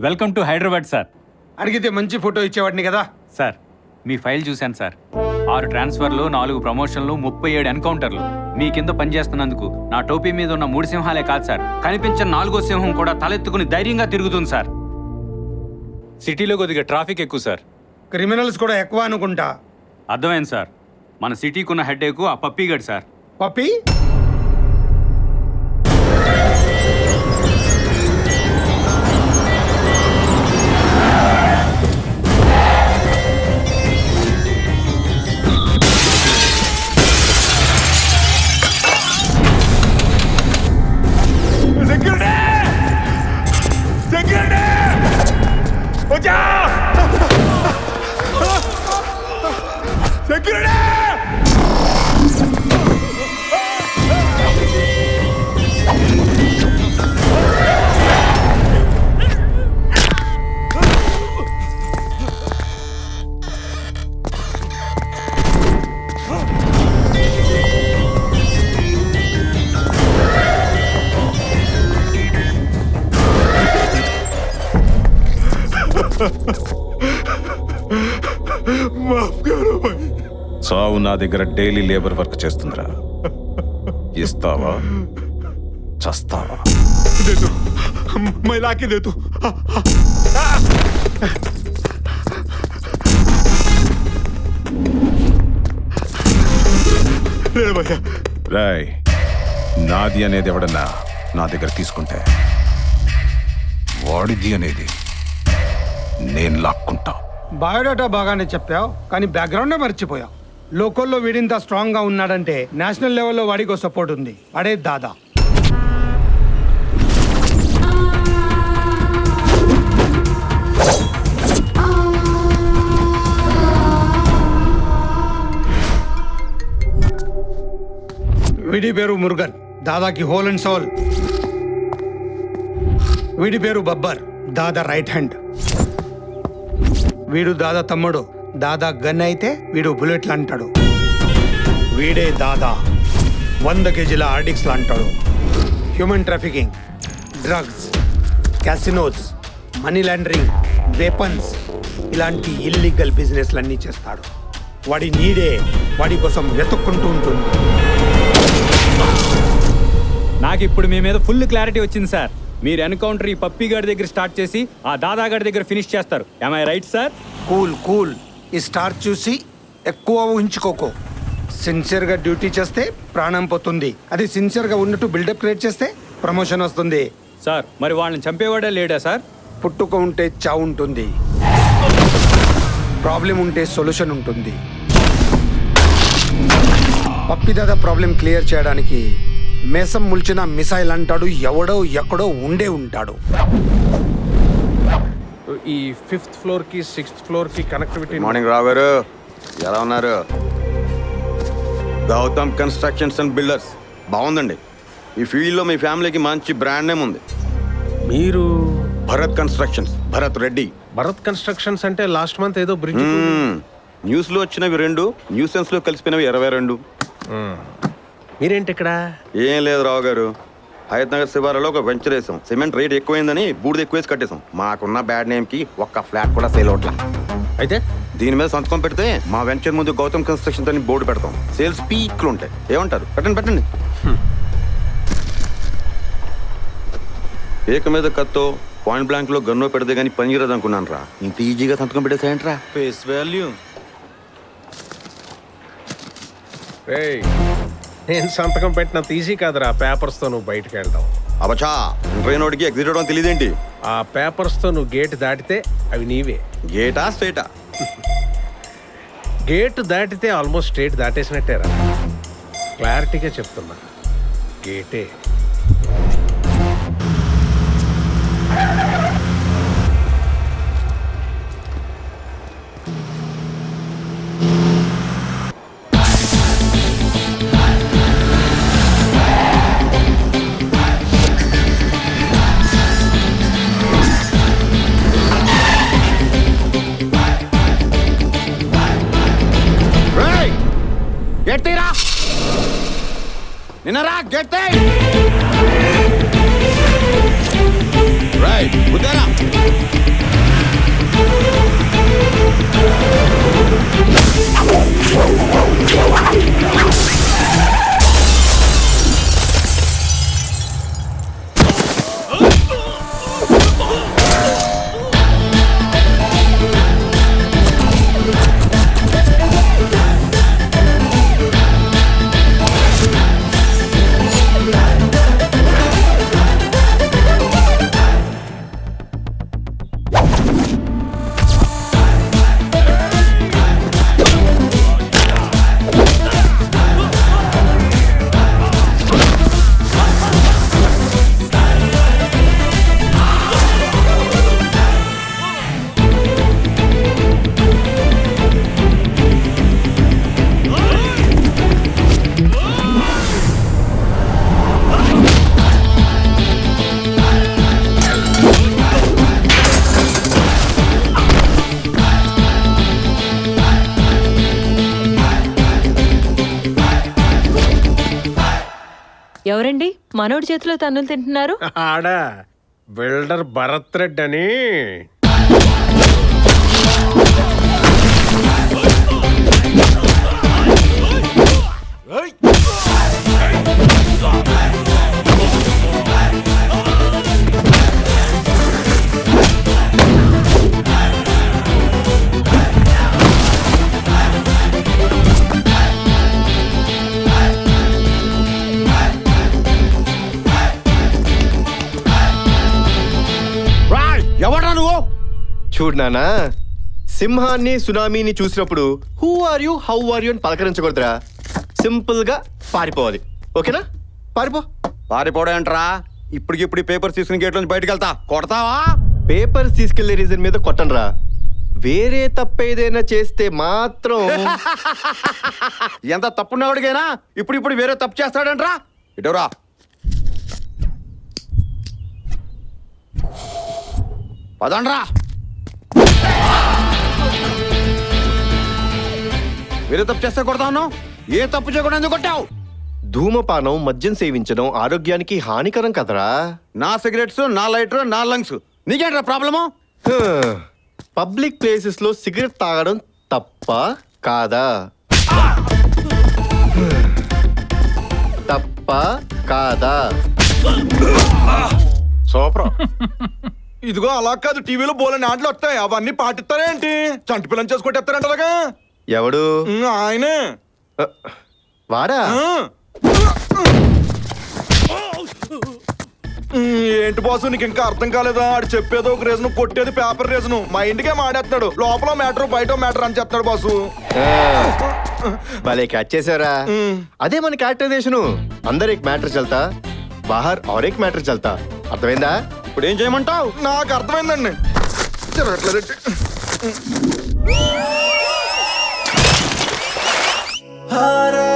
Welcome to Hyderabad sir. అడిగితే మంచి photo ఇచ్చేవాడిని కదా. సార్ మీ ఫైల్ చూశాను సార్. 6 ట్రాన్స్ఫర్లు, 4 ప్రమోషన్లు, 37 ఎన్కౌంటర్లు. మీ కింద పనిచేస్తున్నందుకు నా టోపీ మీద ఉన్న 3 సింహాలే కాదు సార్, కనిపించిన 4వ సింహం కూడా తలెత్తుకుని ధైర్యంగా తిరుగుతుంది సార్. సిటీలో కొద్దిగా ట్రాఫిక్ ఎక్కువ సార్. క్రిమినల్స్ కూడా ఎక్కువ అనుకుంటా. అర్థమైంది సార్. మన సిటీకి ఉన్న హెడ్ఏకు ఆ పప్పీగడ్ సార్. పప్పి సావు నా దగ్గర డైలీ లేబర్ వర్క్ చేస్తుందిరా. ఇస్తావా చస్తావా? రాయ్, నాది అనేది ఎవడన్నా నా దగ్గర తీసుకుంటే వాడిది అనేది నేను లాక్కుంటా. బయోడాటా బాగానే చెప్పావు, కానీ బ్యాక్గ్రౌండే మర్చిపోయావు. లోకల్లో వీడింత స్ట్రాంగ్ గా ఉన్నాడంటే నేషనల్ లెవెల్లో వాడికో సపోర్ట్ ఉంది. అడే దాదా. వీడి పేరు మురుగన్, దాదాకి హోల్ అండ్ సోల్. వీడి పేరు బబ్బర్, దాదా రైట్ హ్యాండ్. వీడు దాదా తమ్ముడు. దాదా గన్ అయితే వీడు బుల్లెట్లు అంటాడు. వీడే దాదా 100 కేజీల ఆర్డిక్స్లు అంటాడు. Human trafficking, drugs, casinos, money laundering, weapons, ఇలాంటి ఇల్లీగల్ బిజినెస్లన్నీ చేస్తాడు. వాడి నీడే వాడి కోసం వెతుక్కుంటూ ఉంటుంది. నాకు ఇప్పుడు మీ మీద ఫుల్ క్లారిటీ వచ్చింది సార్. మీరు ఎన్కౌంటర్ ఈ పప్పీ గారి దగ్గర స్టార్ట్ చేసి ఆ దాదా గారి దగ్గర ఫినిష్ చేస్తారు. am I right sir? Cool cool. ఈ స్టార్ చూసి ఎక్కువ ఊహించుకోకు. సిన్సియర్గా డ్యూటీ చేస్తే ప్రాణం పోతుంది. అది సిన్సియర్గా ఉన్నట్టు బిల్డప్ క్రియేట్ చేస్తే ప్రమోషన్ వస్తుంది. సార్ మరి వాళ్ళని చంపేవాడే లేడా సార్? పుట్టుక ఉంటే చావు ఉంటుంది, ప్రాబ్లం ఉంటే సొల్యూషన్ ఉంటుంది. పప్పిదాదా ప్రాబ్లం క్లియర్ చేయడానికి మేసం ముల్చిన మిసైల్ అంటాడు. ఎవడో ఎక్కడో ఉండే ఉంటాడు. ఈ 5th ఫ్లోర్ కి 6th ఫ్లోర్ కి కనెక్టివిటీ. మార్నింగ్ రావు గారు, ఎలా ఉన్నారు? గౌతమ్ కన్స్ట్రక్షన్స్ అండ్ బిల్డర్స్ బాగుందండి. ఈ ఫీల్డ్లో మీ ఫ్యామిలీకి మంచి బ్రాండ్ నేమ్ ఉంది. మీరు భరత్ కన్స్ట్రక్షన్స్, భరత్ రెడ్డి. భరత్ కన్స్ట్రక్షన్స్ అంటే లాస్ట్ మంత్ ఏదో బ్రిడ్జ్. న్యూస్లో వచ్చినవి 2, న్యూసెన్స్లో కలిసిపోయినవి 22. మీరేంటి ఇక్కడ? ఏం లేదు రావు గారు, హయత్ నగర్ శివారులో ఒక వెంచర్ వేసాం. సిమెంట్ రేట్ ఎక్కువైందని బూడిద ఎక్కువేసి కట్టేసాం. మాకున్న బ్యాడ్ నేమ్కి ఒక్క ఫ్లాట్ కూడా సేల్ అవట్లా. అయితే దీని మీద సంతకం పెడితే మా వెంచర్ ముందు గౌతమ్ కన్స్ట్రక్షన్స్ అని బోర్డు పెడతాం. సేల్స్ పీక్లు ఉంటాయి. ఏమంటారు? పెట్టండి. ఏక మీద కత్తో పాయింట్ బ్లాంక్ లో గన్నో పెడితే గానీ పనికిరదు అనుకున్నాను రా. ఇంత ఈజీగా సంతకం పెట్టేసాయంట్రా. Face value. నేను సంతకం పెట్టినంత ఈజీ కాదురా పేపర్స్ తో నువ్వు బయటకు వెళ్తావు. అబచా, ఇంట్రైనోడికి ఎగ్జిట్ అవడం తెలియదేంటి? ఆ పేపర్స్ తో నువ్వు గేట్ దాటితే అవి నీవే. గేటా స్ట్రేటా? గేట్ దాటితే ఆల్మోస్ట్ స్ట్రేట్ దాటేసినట్టేరా. క్లారిటీగా చెప్తున్నా, గేటే. నిన్నరా గెట్ రైట్ గుద్దారా. ఎవరండి మనోడి చేతిలో తన్నులు తింటున్నారు? ఆడ బిల్డర్ భరత్ రెడ్డి అని. ఎవడా నువ్వు? చూడు నానా, సింహాన్ని సునామీని చూసినప్పుడు who are you how are you అని పలకరించకూడదురా. సింపుల్ గా పారిపోవాలి. ఓకేనా? పారిపో. పారిపోవడం ఏంట్రా? ఇప్పటికిప్పుడు పేపర్స్ తీసుకుని గేట్ నుంచి బయటకు వెళ్తా. కొడతావా? పేపర్స్ తీసుకెళ్లే రీజన్ మీద కొట్టనరా. వేరే తప్పేదైనా చేస్తే మాత్రం ఎంత తప్పున్నవాడికైనా ఇప్పుడు వేరే తప్పు చేస్తాడంట్రా. ఇటవరా. పదండ్రా. వేరే తప్పు చేస్తే కొడతాను. ఏ తప్పు చేయకుండా ఎందుకు కొట్టావు? ధూమపానం, మద్యం సేవించడం ఆరోగ్యానికి హానికరం కదరా. నా సిగరెట్స్, నా లైటర్, నా లంగ్స్, నీకేంట్రా ప్రాబ్లము? పబ్లిక్ ప్లేసెస్ లో సిగరెట్ తాగడం తప్ప కాదా? తప్ప కాదా? సూపర్. ఇదిగో అలా కాదు, టీవీలో బోలని ఆటలు వస్తాయి, అవన్నీ పాటిస్తారేంటి? చంటి పిల్లని చేసుకుంటేస్తారంటగా. ఎవడు? ఆయనే. వాడా? ఏంటి బాసు, నీకు ఇంకా అర్థం కాలేదా? ఆడు చెప్పేదో ఒక రీజన్, కొట్టేది పేపర్ రీజన్. మా ఇంటికే మాడేస్తాడు. లోపల మ్యాటర్ బయట మ్యాటర్ అని చెప్తాడు బాసు. భలే క్యాచ్ చేసారా. అదే మన క్యారెక్టరైజేషన్. అందరు एक मैटर चलता, बाहर और एक मैटर चलता. అర్థమైందా? ఇప్పుడు ఏం చేయమంటావు? నాకు అర్థమైందండి. జరగట్లేదండి. హారా